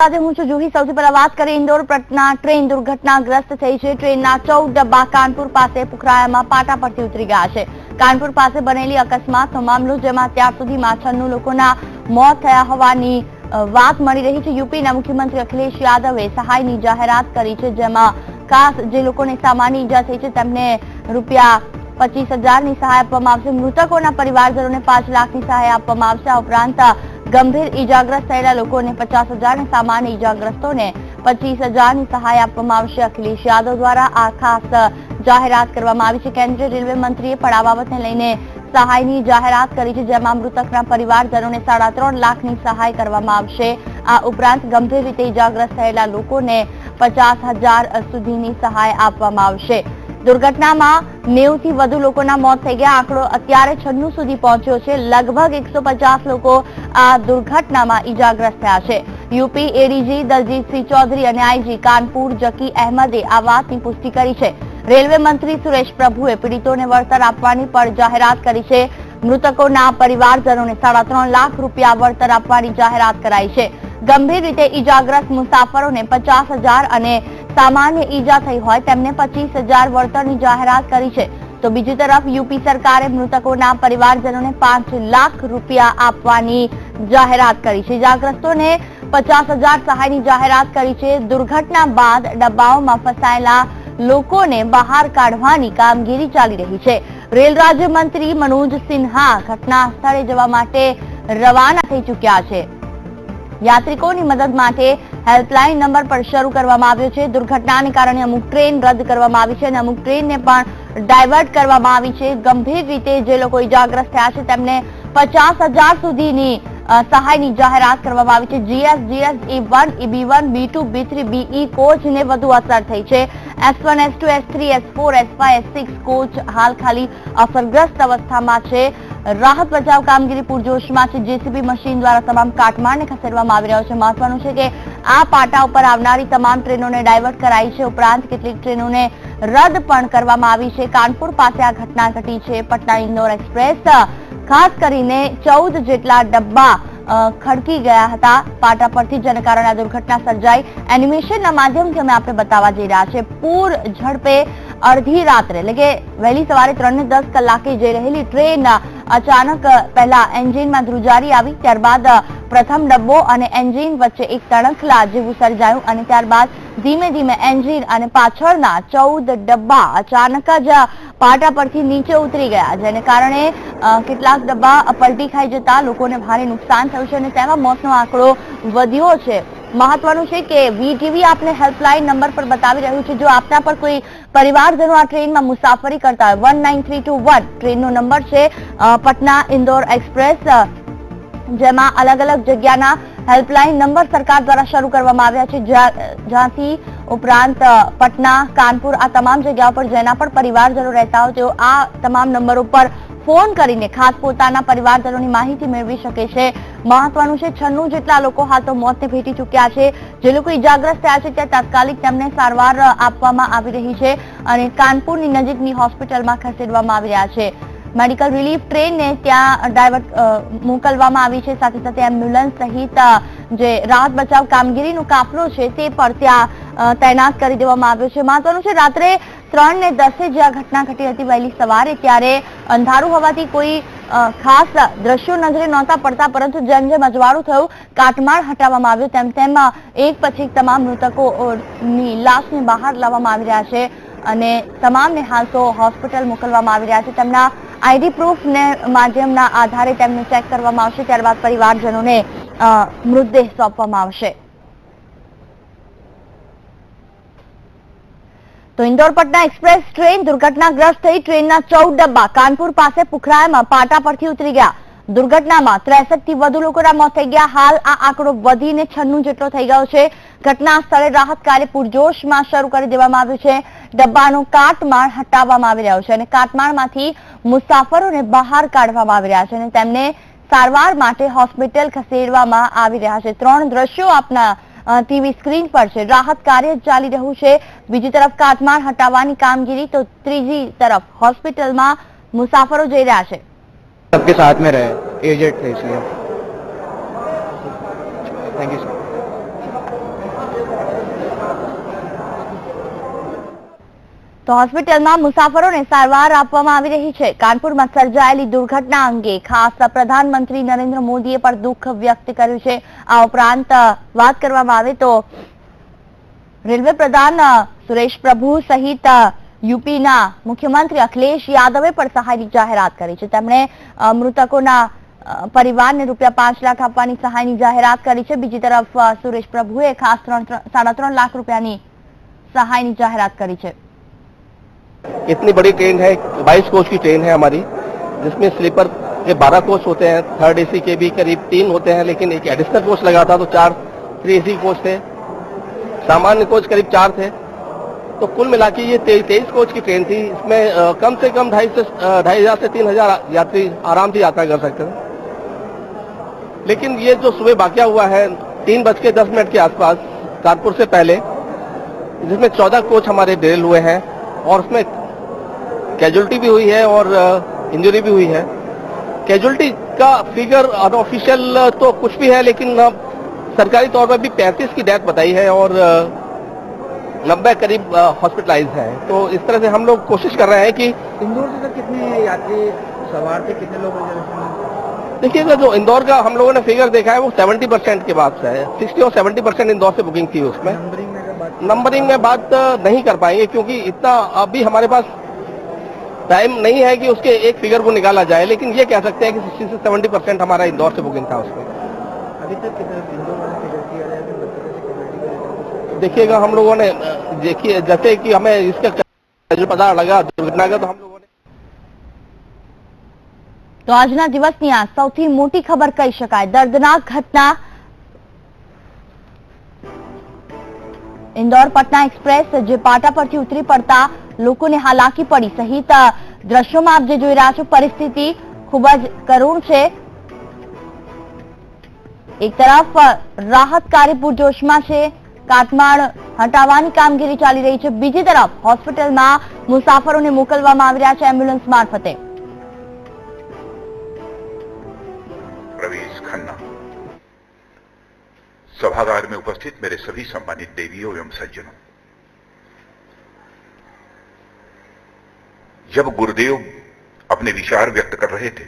સાથે હું છું જુહી। સૌથી પહેલા વાત કરીએ ઇન્દોર પટના ટ્રેન દુર્ઘટનાગ્રસ્ત થઈ છે। ટ્રેનના 14 ડબ્બા કાનપુર પાસે પુખરાયામાં પાટા પરથી ઉતરી ગયા છે। કાનપુર પાસે બનેલી અકસ્માતનો મામલો, જેમાં અત્યાર સુધીમાં 96 લોકોના મોત થયા હોવાની વાત મળી રહી છે। યુપીના મુખ્યમંત્રી અખિલેશ યાદવે સહાયની જાહેરાત કરી છે, જેમાં ખાસ જે લોકોને સામાન્ય ઈજા થઈ છે તેમને રૂપિયા 25,000ની સહાય આપવામાં આવશે। મૃતકોના પરિવારજનોને 5 લાખની સહાય આપવામાં આવશે। આ ઉપરાંત ગંભીર ઈજાગ્રસ્ત થયેલા લોકોને 50,000 અને સામાન્ય ઈજાગ્રસ્તોને 25,000ની સહાય આપવામાં આવશે। અખિલેશ યાદવ દ્વારા આ ખાસ જાહેરાત કરવામાં આવી છે। કેન્દ્રીય રેલવે મંત્રીએ પણ આ બાબતને લઈને સહાયની જાહેરાત કરી છે, જેમાં મૃતકના પરિવારજનોને 3.5 લાખની સહાય કરવામાં આવશે। આ ઉપરાંત ગંભીર રીતે ઈજાગ્રસ્ત થયેલા લોકોને 50,000 સુધીની સહાય આપવામાં આવશે। દુર્ઘટનામાં 90થી વધુ લોકોના મોત થઈ ગયા। આંકડો અત્યારે 96 સુધી પહોંચ્યો છે। લગભગ 150 લોકો આ દુર્ઘટનામાં ઈજાગ્રસ્ત થયા છે। યુપી એડીજી દલજીતસિંહ ચૌધરી અને આઈજી કાનપુર જકી અહેમદે આ વાતની પુષ્ટિ કરી છે। રેલવે મંત્રી સુરેશ પ્રભુએ પીડિતોને વળતર આપવાની પણ જાહેરાત કરી છે। મૃતકોના પરિવારજનોને 3.5 લાખ રૂપિયા વળતર આપવાની જાહેરાત કરાઈ છે। ગંભીર રીતે ઈજાગ્રસ્ત મુસાફરોને 50,000 અને સામાન્ય ઈજા થઈ હોય તેમને 25,000 વળતરની જાહેરાત કરી છે। તો બીજી તરફ યુપી સરકારે મૃતકોના પરિવારજનોને 5 લાખ રૂપિયા આપવાની જાહેરાત કરી છે। ઈજાગ્રસ્તોને 50,000 સહાયની જાહેરાત કરી છે। દુર્ઘટના બાદ ડબ્બાઓમાં ફસાયેલા લોકોને બહાર કાઢવાની કામગીરી ચાલી રહી છે। રેલ રાજ્યમંત્રી મનોજ સિન્હા ઘટના સ્થળે જવા માટે રવાના થઈ ચૂક્યા છે। યાત્રિકોની મદદ માટે હેલ્પલાઇન નંબર પણ શરૂ કરવામાં આવ્યો છે। દુર્ઘટનાને કારણે અમુક ટ્રેન રદ કરવામાં આવી છે અને અમુક ટ્રેનને પણ ડાયવર્ટ કરવામાં આવી છે। ગંભીર રીતે જે લોકો ઈજાગ્રસ્ત થયા છે તેમને 50,000 સુધીની સહાયની જાહેરાત કરવામાં આવી છે। GS, E1, EB1, B2, B3, BE કોચને વધુ અસર થઈ છે। S1, S2, S3, S4, S5, S6 coach હાલ ખાલી અસરગ્રસ્ત અવસ્થામાં છે। રાહત બચાવ કામગીરી પૂરજોશમાં છે। જેસીબી મશીન દ્વારા તમામ કાટમાળને ખસેડવામાં આવી રહ્યો છે। મહત્વનું છે કે આ પાટા ઉપર આવનારી તમામ ટ્રેનોને ડાયવર્ટ કરાઈ છે। ઉપરાંત કેટલીક ટ્રેનોને રદ પણ કરવામાં આવી છે। કાનપુર પાસે આ ઘટના ઘટી છે। પટના ઇન્દોર એક્સપ્રેસ ખાસ કરીને 14 જેટલા ડબ્બા ખડકી ગયા હતા પાટા પરથી, જેને કારણે આ દુર્ઘટના સર્જાઈ। એનિમેશનના માધ્યમથી અમે આપણે બતાવવા જઈ રહ્યા છે। પૂર ઝડપે અડધી રાત્રે એટલે કે વહેલી સવારે 3:10 કલાકે જઈ રહેલી ટ્રેન અચાનક પહેલા એન્જિનમાં ધ્રુજારી આવી, ત્યારબાદ પ્રથમ ડબ્બો અને એન્જિન વચ્ચે એક તણખલા જેવું સર્જાયું અને ત્યારબાદ ધીમે ધીમે એન્જિન અને પાછળના 14 ડબ્બા અચાનક જ પાટા પરથી નીચે ઉતરી ગયા, જેને કારણે કેટલાક ડબ્બા પલટી ખાઈ જતા લોકોને ભારે નુકસાન થયું છે અને તેમાં મોતનો આંકડો વધ્યો છે। મહત્વનું છે કે વીટીવી આપને હેલ્પલાઇન નંબર પર બતાવી રહ્યું છે। જો આપના પર કોઈ પરિવારજનો આ ટ્રેનમાં મુસાફરી કરતા હોય, 19321 ટ્રેનનો નંબર છે પટના ઇન્દોર એક્સપ્રેસ, જેમાં અલગ અલગ જગ્યાના હેલ્પલાઇન નંબર સરકાર દ્વારા શરૂ કરવામાં આવ્યા છે, જ્યાંથી ઉપરાંત પટના, કાનપુર આ તમામ જગ્યાઓ પર જેના પણ પરિવારજનો રહેતા હોય તેઓ આ તમામ નંબરો પર ફોન કરીને ખાસ પોતાના પરિવારજનોની માહિતી મેળવી શકે છે। મહત્વનું છે 96 જેટલા લોકો હાલ તો મોતને ભેટી ચૂક્યા છે। જે લોકો ઈજાગ્રસ્ત થયા છે ત્યાં તાત્કાલિક તેમને સારવાર આપવામાં આવી રહી છે અને કાનપુરની નજીકની હોસ્પિટલમાં ખસેડવામાં આવી રહ્યા છે। મેડિકલ રિલીફ ટ્રેનને ત્યાં ડાયવર્ટ મોકલવામાં આવી છે। સાથે સાથે એમ્બ્યુલન્સ સહિત જે રાહત બચાવ કામગીરીનો કાફલો છે તે પણ ત્યાં તૈનાત કરી દેવામાં આવ્યો છે। મહત્વનું છે રાત્રે 3:10 જે આ ઘટના ઘટી હતી વહેલી સવારે, ત્યારે અંધારું હોવાથી કોઈ ખાસ દ્રશ્યો નજરે નહોતા પડતા, પરંતુ જેમ જેમ અજવાળું થયું, કાટમાળ હટાવવામાં આવ્યો, તેમ તેમ એક પછી એક તમામ મૃતકોની લાશને બહાર લાવવામાં આવી રહ્યા છે અને તમામને હાલ તો હોસ્પિટલ મોકલવામાં આવી રહ્યા છે। તેમના આઈડી પ્રૂફને માધ્યમના આધારે તેમને ચેક કરવામાં આવશે, ત્યારબાદ પરિવારજનોને મૃતદેહ સોંપવામાં આવશે। તો ઇન્દોર પટના એક્સપ્રેસ ટ્રેન દુર્ઘટનાગ્રસ્ત થઈ। ટ્રેનના 14 ડબ્બા કાનપુર પાસે પુખરાયામાં પાટા પરથી ઉતરી ગયા। દુર્ઘટનામાં 63 થી વધુ લોકોના મોત થઈ ગયા। હાલ આ આંકડો વધીને 96 જેટલો થઈ ગયો છે। ઘટના સ્થળે રાહત કાર્ય પૂરજોશમાં શરૂ કરી દેવામાં આવ્યું છે। ડબ્બાનો કાટમાળ હટાવવામાં આવી રહ્યો છે અને કાટમાળમાંથી મુસાફરોને બહાર કાઢવામાં આવી રહ્યા છે અને તેમને સારવાર માટે હોસ્પિટલ ખસેડવામાં આવી રહ્યા છે। 3 દ્રશ્યો આપના ટીવી સ્ક્રીન પર છે। રાહત કાર્ય ચાલી રહ્યું છે, બીજી તરફ કાટમાળ હટાવવાની કામગીરી, તો ત્રીજી તરફ હોસ્પિટલમાં મુસાફરો જઈ રહ્યા છે। सबके साथ में रहे एजेड थे इसलिए। Thank you sir. તો હોસ્પિટલમાં મુસાફરોને સારવાર આપવામાં આવી રહી છે. કાનપુરમાં સર્જાયેલી દુર્ઘટના અંગે ખાસ પ્રધાનમંત્રી નરેન્દ્ર મોદીએ પણ દુઃખ વ્યક્ત કર્યું છે. આ ઉપરાંત વાત કરવામાં આવે તો રેલવે પ્રધાન સુરેશ પ્રભુ સહિત યુપીના મુખ્યમંત્રી અખિલેશ યાદવે પણ સહાયની જાહેરાત કરી છે. તેમણે મૃતકોના પરિવારને ₹5 લાખ આપવાની સહાયની જાહેરાત કરી છે. બીજી તરફ સુરેશ પ્રભુએ ખાસ 3.5 લાખ રૂપિયાની सहायनी जाहिरात करी है। इतनी बड़ी ट्रेन है, 22 कोच की ट्रेन है हमारी, जिसमें स्लीपर के 12 कोच होते हैं, थर्ड एसी के भी करीब 3 होते हैं, लेकिन एक एडिशनल कोच लगा था तो 4 3 एसी कोच थे, सामान्य कोच करीब 4 थे। तो कुल मिला के ये 23 कोच की ट्रेन थी। इसमें कम से कम 2,500 से 3,000 यात्री आराम से यात्रा कर सकते थे। लेकिन ये जो सुबह वाकया हुआ है 3:10 के आसपास कानपुर से पहले, जिसमें 14 कोच हमारे डिरेल हुए हैं और उसमें कैजुअलिटी भी हुई है और इंजरी भी हुई है। कैजुअलिटी का फिगर अनऑफिशियल तो कुछ भी है, लेकिन सरकारी तौर पर भी 35 की डेथ बताई है और 90 करीब हॉस्पिटलाइज है। तो इस तरह से हम लोग कोशिश कर रहे हैं कि इंदौर से कितने यात्री सवार थे, कितने लोग रिजर्वेशन? देखिएगा, जो इंदौर का हम लोगों ने फिगर देखा है वो 70% के बाद से है। 60 और 70% इंदौर से बुकिंग थी। उसमें नंबरिंग में बात नहीं कर पाएंगे क्योंकि इतना अभी हमारे पास टाइम नहीं है कि उसके एक फिगर को निकाला जाए, लेकिन ये कह सकते हैं कि 60 से 70% हमारा इंदौर से बुकिंग था उसमें। अभी तक कितना इंदौर वाला फिगर किया जाए? देखिएगा, हम लोगों ने देखिए जैसे कि हमें इसका जो पता लगा दुर्घटना का, तो हम लोगों ने तो આજના દિવસની આ સૌથી મોટી ખબર કહી શકાય. દર્દનાક ઘટના इंदौर पटना एक्सप्रेस जे पाटा परथी उतरी पड़ता लोकोने हालाकी पड़ी सहित दृश्यों में आप जे जोई रह्या छो परिस्थिति खूब ज करुण छे. एक तरफ राहत कार्य पूरजोश में छे, काटमाळ हटावવાની कामगीरी चाली रही है. बीजी तरफ होस्पिटल में मुसाफरों ने मोकलवामां आवी रह्या छे एम्ब्युलन्स मार्फते. प्रवेश खन्ना, सभागार में उपस्थित मेरे सभी सम्मानित देवियों एवं सज्जनों, जब गुरुदेव अपने विचार व्यक्त कर रहे थे